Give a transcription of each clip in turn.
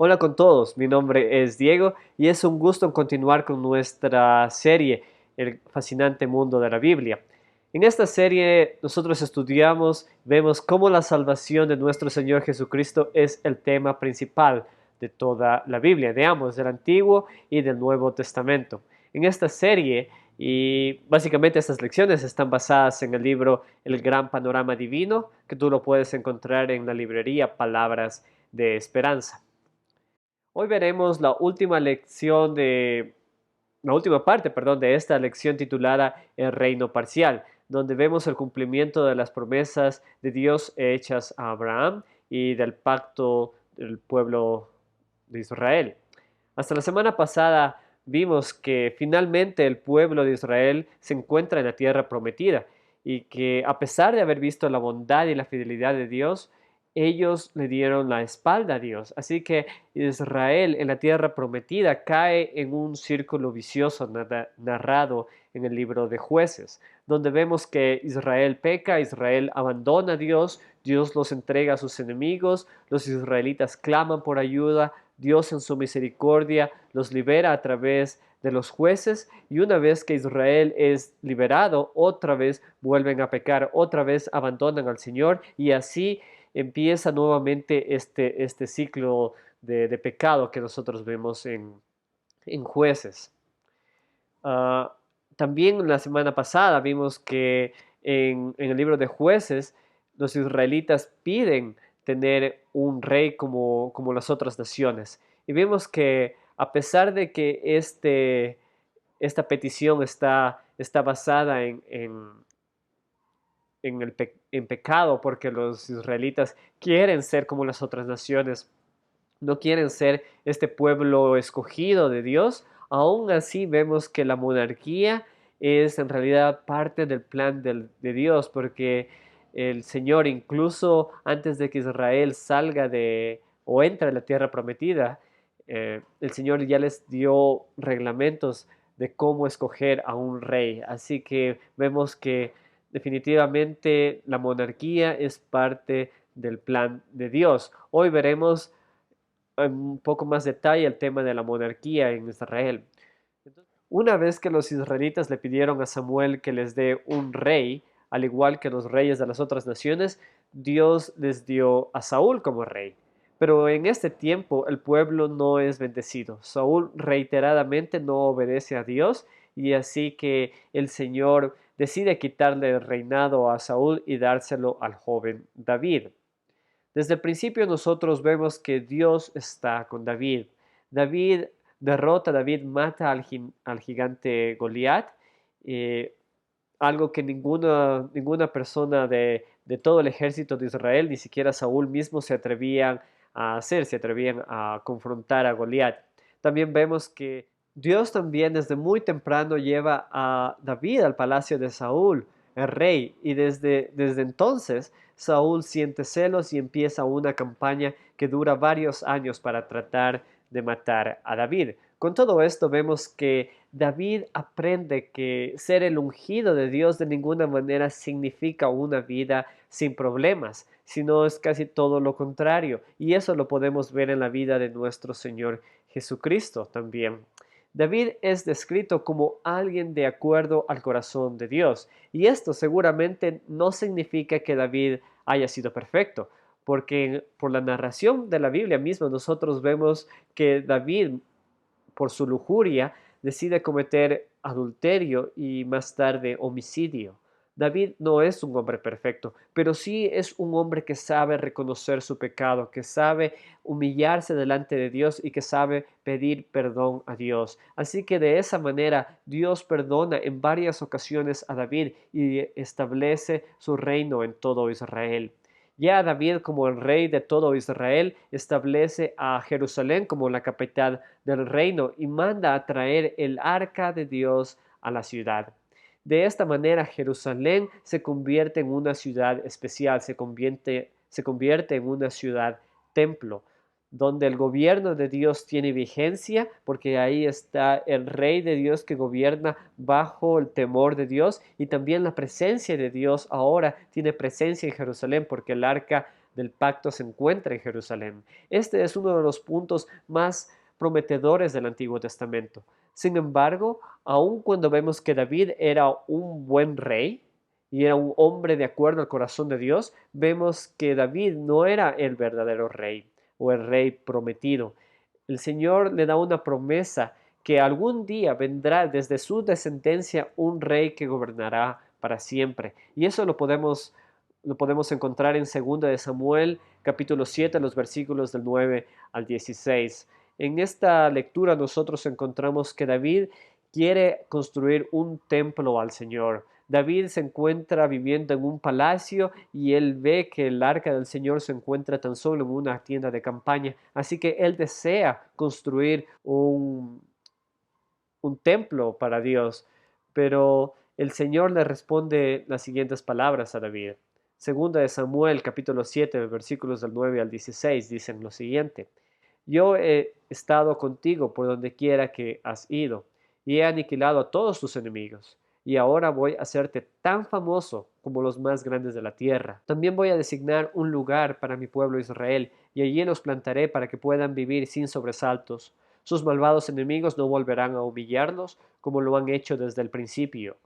Hola con todos, mi nombre es Diego y es un gusto continuar con nuestra serie, El fascinante mundo de la Biblia. En esta serie nosotros estudiamos, vemos cómo la salvación de nuestro Señor Jesucristo es el tema principal de toda la Biblia, de ambos, del Antiguo y del Nuevo Testamento. En esta serie, y básicamente estas lecciones están basadas en el libro El Gran Panorama Divino, que tú lo puedes encontrar en la librería Palabras de Esperanza. Hoy veremos la última parte, perdón, de esta lección titulada El reino parcial, donde vemos el cumplimiento de las promesas de Dios hechas a Abraham y del pacto del pueblo de Israel. Hasta la semana pasada vimos que finalmente el pueblo de Israel se encuentra en la tierra prometida y que a pesar de haber visto la bondad y la fidelidad de Dios, ellos le dieron la espalda a Dios. Así que Israel en la tierra prometida cae en un círculo vicioso narrado en el libro de Jueces, donde vemos que Israel peca, Israel abandona a Dios, Dios los entrega a sus enemigos, los israelitas claman por ayuda, Dios en su misericordia los libera a través de los jueces y una vez que Israel es liberado, otra vez vuelven a pecar, otra vez abandonan al Señor y así empieza nuevamente este ciclo de pecado que nosotros vemos en jueces. Uh, También la semana pasada vimos que en el libro de jueces los israelitas piden tener un rey como las otras naciones. Y vimos que a pesar de que esta petición está basada en pecado, porque los israelitas quieren ser como las otras naciones, no quieren ser este pueblo escogido de Dios, aún así vemos que la monarquía es en realidad parte del plan de Dios, porque el Señor incluso antes de que Israel salga de o entre a la tierra prometida, el Señor ya les dio reglamentos de cómo escoger a un rey. Así que vemos que definitivamente la monarquía es parte del plan de Dios. Hoy veremos en un poco más detalle el tema de la monarquía en Israel. Una vez que los israelitas le pidieron a Samuel que les dé un rey, al igual que los reyes de las otras naciones, Dios les dio a Saúl como rey. Pero en este tiempo el pueblo no es bendecido. Saúl reiteradamente no obedece a Dios y así que el Señor decide quitarle el reinado a Saúl y dárselo al joven David. Desde el principio nosotros vemos que Dios está con David. David mata al gigante Goliat, eh, algo que ninguna persona de todo el ejército de Israel, ni siquiera Saúl mismo se atrevían a hacer, se atrevían a confrontar a Goliat. También vemos que Dios también desde muy temprano lleva a David al palacio de Saúl, el rey, y desde entonces Saúl siente celos y empieza una campaña que dura varios años para tratar de matar a David. Con todo esto vemos que David aprende que ser el ungido de Dios de ninguna manera significa una vida sin problemas, sino es casi todo lo contrario. Y eso lo podemos ver en la vida de nuestro Señor Jesucristo también. David es descrito como alguien de acuerdo al corazón de Dios. Y esto seguramente no significa que David haya sido perfecto, porque por la narración de la Biblia misma nosotros vemos que David, por su lujuria, decide cometer adulterio y más tarde homicidio. David no es un hombre perfecto, pero sí es un hombre que sabe reconocer su pecado, que sabe humillarse delante de Dios y que sabe pedir perdón a Dios. Así que de esa manera Dios perdona en varias ocasiones a David y establece su reino en todo Israel. Ya David, como el rey de todo Israel, establece a Jerusalén como la capital del reino y manda a traer el arca de Dios a la ciudad. De esta manera Jerusalén se convierte en una ciudad especial, se convierte en una ciudad templo, donde el gobierno de Dios tiene vigencia, porque ahí está el rey de Dios que gobierna bajo el temor de Dios, y también la presencia de Dios ahora tiene presencia en Jerusalén, porque el arca del pacto se encuentra en Jerusalén. Este es uno de los puntos más prometedores del Antiguo Testamento. Sin embargo, aun cuando vemos que David era un buen rey y era un hombre de acuerdo al corazón de Dios, vemos que David no era el verdadero rey o el rey prometido. El Señor le da una promesa que algún día vendrá desde su descendencia un rey que gobernará para siempre. Y eso lo podemos encontrar en 2 de Samuel, capítulo 7, los versículos del 9 al 16. En esta lectura nosotros encontramos que David quiere construir un templo al Señor. David se encuentra viviendo en un palacio y él ve que el arca del Señor se encuentra tan solo en una tienda de campaña. Así que él desea construir un templo para Dios. Pero el Señor le responde las siguientes palabras a David. Segunda de Samuel, capítulo 7, versículos del 9 al 16, dicen lo siguiente. Yo he estado contigo por donde quiera que has ido, y he aniquilado a todos tus enemigos, y ahora voy a hacerte tan famoso como los más grandes de la tierra. También voy a designar un lugar para mi pueblo Israel, y allí los plantaré para que puedan vivir sin sobresaltos. Sus malvados enemigos no volverán a humillarlos como lo han hecho desde el principio,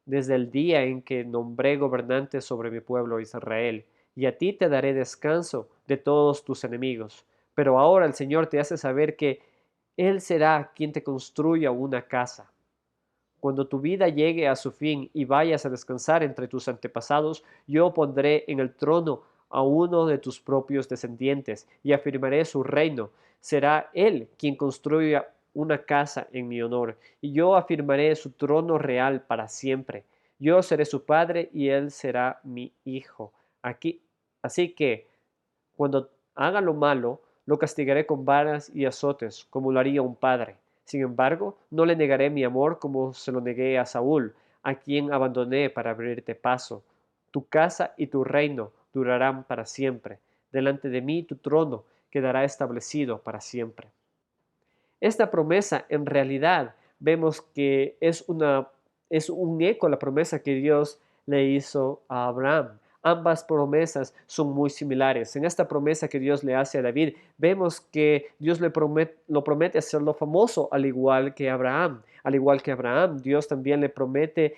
desde el día en que nombré gobernante sobre mi pueblo Israel, y a ti te daré descanso de todos tus enemigos. Pero ahora el Señor te hace saber que Él será quien te construya una casa. Cuando tu vida llegue a su fin y vayas a descansar entre tus antepasados, yo pondré en el trono a uno de tus propios descendientes y afirmaré su reino. Será él quien construya una casa en mi honor, y yo afirmaré su trono real para siempre. Yo seré su padre y él será mi hijo. Así que, cuando haga lo malo, lo castigaré con varas y azotes, como lo haría un padre. Sin embargo, no le negaré mi amor como se lo negué a Saúl, a quien abandoné para abrirte paso. Tu casa y tu reino durarán para siempre. Delante de mí tu trono quedará establecido para siempre. Esta promesa en realidad vemos que es un eco a la promesa que Dios le hizo a Abraham. Ambas promesas son muy similares. En esta promesa que Dios le hace a David, vemos que Dios lo promete hacerlo famoso, al igual que Abraham. Al igual que Abraham, Dios también le promete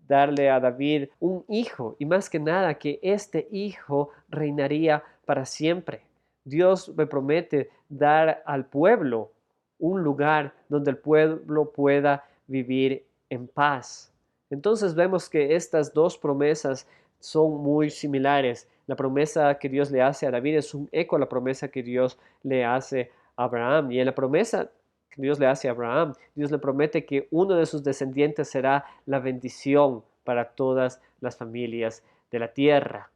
darle a David un hijo, y más que nada que este hijo reinaría para siempre. Dios le promete dar al pueblo un lugar donde el pueblo pueda vivir en paz. Entonces vemos que estas dos promesas son muy similares. La promesa que Dios le hace a David es un eco a la promesa que Dios le hace a Abraham. Y en la promesa que Dios le hace a Abraham, Dios le promete que uno de sus descendientes será la bendición para todas las familias de la tierra.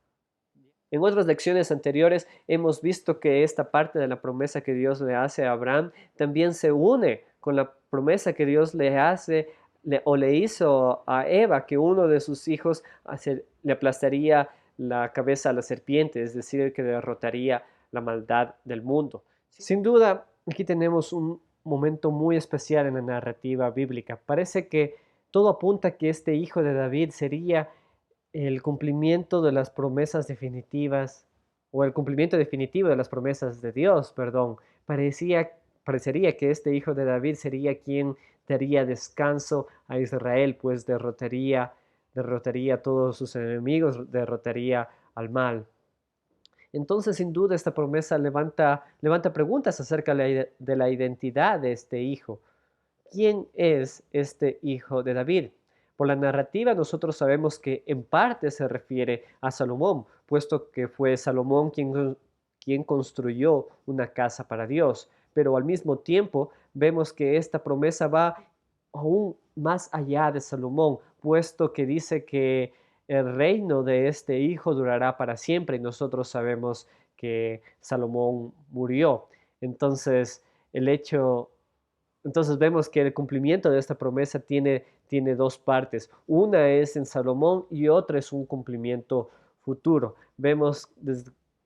En otras lecciones anteriores hemos visto que esta parte de la promesa que Dios le hace a Abraham también se une con la promesa que Dios le hace o le hizo a Eva, que uno de sus hijos le aplastaría la cabeza a la serpiente, es decir, que derrotaría la maldad del mundo. Sin duda, aquí tenemos un momento muy especial en la narrativa bíblica. Parece que todo apunta a que este hijo de David sería el cumplimiento de las promesas definitivas, o el cumplimiento definitivo de las promesas de Dios, perdón. Parecería que este hijo de David sería quien daría descanso a Israel, pues derrotaría a todos sus enemigos, derrotaría al mal. Entonces, sin duda, esta promesa levanta preguntas acerca de la identidad de este hijo. ¿Quién es este hijo de David? Por la narrativa nosotros sabemos que en parte se refiere a Salomón, puesto que fue Salomón quien construyó una casa para Dios. Pero al mismo tiempo vemos que esta promesa va aún más allá de Salomón, puesto que dice que el reino de este hijo durará para siempre, y nosotros sabemos que Salomón murió. Entonces, el hecho entonces vemos que el cumplimiento de esta promesa tiene dos partes. Una es en Salomón y otra es un cumplimiento futuro. Vemos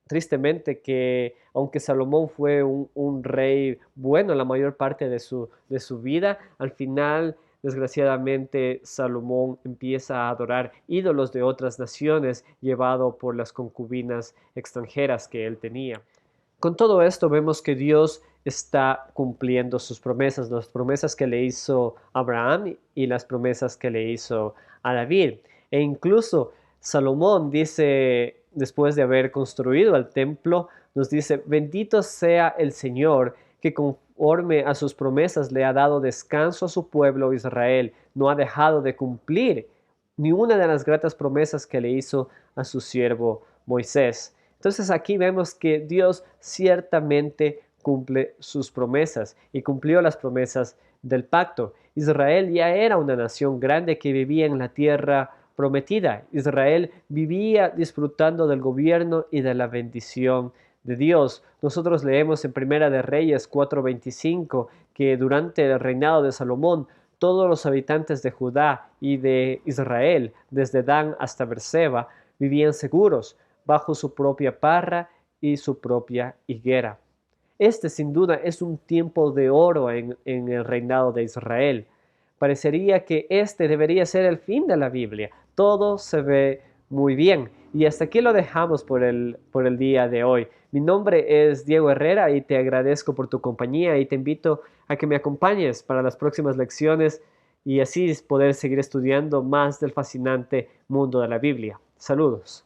tristemente que aunque Salomón fue un rey bueno la mayor parte de su vida, al final desgraciadamente Salomón empieza a adorar ídolos de otras naciones llevado por las concubinas extranjeras que él tenía. Con todo esto vemos que Dios está cumpliendo sus promesas, las promesas que le hizo a Abraham y las promesas que le hizo a David. E incluso Salomón dice, después de haber construido el templo, nos dice, bendito sea el Señor que conforme a sus promesas le ha dado descanso a su pueblo Israel, no ha dejado de cumplir ni una de las gratas promesas que le hizo a su siervo Moisés. Entonces aquí vemos que Dios ciertamente cumple sus promesas y cumplió las promesas del pacto. Israel ya era una nación grande que vivía en la tierra prometida. Israel vivía disfrutando del gobierno y de la bendición de Dios. Nosotros leemos en Primera de Reyes 4:25 que durante el reinado de Salomón todos los habitantes de Judá y de Israel, desde Dan hasta Berseba, vivían seguros bajo su propia parra y su propia higuera. Este sin duda es un tiempo de oro en el reinado de Israel. Parecería que este debería ser el fin de la Biblia. Todo se ve muy bien. Y hasta aquí lo dejamos por el día de hoy. Mi nombre es Diego Herrera y te agradezco por tu compañía y te invito a que me acompañes para las próximas lecciones y así poder seguir estudiando más del fascinante mundo de la Biblia. Saludos.